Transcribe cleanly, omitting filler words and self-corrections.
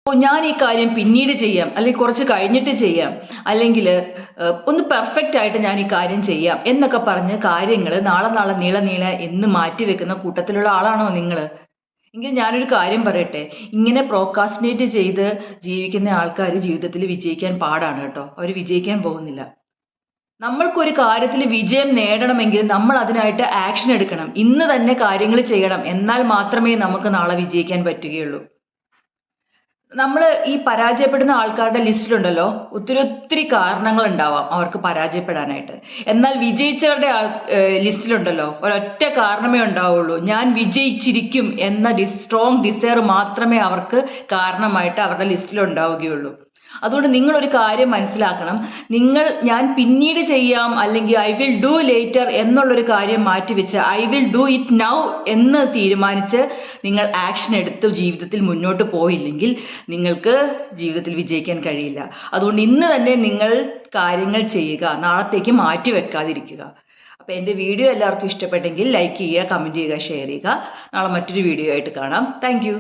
ഞാൻ ഈ കാര്യം പിന്നീട് ചെയ്യാം, അല്ലെങ്കിൽ കുറച്ച് കഴിഞ്ഞിട്ട് ചെയ്യാം, അല്ലെങ്കിൽ ഒന്ന് പെർഫെക്റ്റ് ആയിട്ട് ഞാൻ ഈ കാര്യം ചെയ്യാം എന്നൊക്കെ പറഞ്ഞ് കാര്യങ്ങൾ നാളെ നീളെ എന്ന് മാറ്റി വെക്കുന്ന കൂട്ടത്തിലുള്ള ആളാണോ നിങ്ങൾ? എങ്കിൽ ഞാനൊരു കാര്യം പറയട്ടെ, ഇങ്ങനെ പ്രോക്കാസ്റ്റിനേറ്റ് ചെയ്ത് ജീവിക്കുന്ന ആൾക്കാർ ജീവിതത്തിൽ വിജയിക്കാൻ പാടാണ് കേട്ടോ. അവർ വിജയിക്കാൻ പോകുന്നില്ല. നമ്മൾക്കൊരു കാര്യത്തിൽ വിജയം നേടണമെങ്കിൽ നമ്മൾ അതിനായിട്ട് ആക്ഷൻ എടുക്കണം. ഇന്ന് തന്നെ കാര്യങ്ങൾ ചെയ്യണം. എന്നാൽ മാത്രമേ നമുക്ക് നാളെ വിജയിക്കാൻ പറ്റുകയുള്ളൂ. നമ്മൾ ഈ പരാജയപ്പെടുന്ന ആൾക്കാരുടെ ലിസ്റ്റിലുണ്ടല്ലോ, ഒത്തിരി കാരണങ്ങൾ ഉണ്ടാവാം അവർക്ക് പരാജയപ്പെടാനായിട്ട്. എന്നാൽ വിജയിച്ചവരുടെ ലിസ്റ്റിലുണ്ടല്ലോ, ഒരൊറ്റ കാരണമേ ഉണ്ടാവുള്ളൂ. ഞാൻ വിജയിച്ചിരിക്കും എന്ന സ്ട്രോങ് ഡിസയർ മാത്രമേ അവർക്ക് കാരണമായിട്ട് അവരുടെ ലിസ്റ്റിൽ ഉണ്ടാവുകയുള്ളൂ. അതുകൊണ്ട് നിങ്ങളൊരു കാര്യം മനസ്സിലാക്കണം. ഞാൻ പിന്നീട് ചെയ്യാം, അല്ലെങ്കിൽ ഐ വിൽ ഡു ലേറ്റർ എന്നുള്ളൊരു കാര്യം മാറ്റിവെച്ച് I will do it now എന്ന് തീരുമാനിച്ച് നിങ്ങൾ ആക്ഷൻ എടുത്ത് ജീവിതത്തിൽ മുന്നോട്ട് പോയില്ലെങ്കിൽ നിങ്ങൾക്ക് ജീവിതത്തിൽ വിജയിക്കാൻ കഴിയില്ല. അതുകൊണ്ട് ഇന്ന് തന്നെ നിങ്ങൾ കാര്യങ്ങൾ ചെയ്യുക, നാളത്തേക്ക് മാറ്റി വെക്കാതിരിക്കുക. അപ്പോൾ എൻ്റെ വീഡിയോ എല്ലാവർക്കും ഇഷ്ടപ്പെട്ടെങ്കിൽ ലൈക്ക് ചെയ്യുക, കമൻറ്റ് ചെയ്യുക, ഷെയർ ചെയ്യുക. നാളെ മറ്റൊരു വീഡിയോ ആയിട്ട് കാണാം. താങ്ക്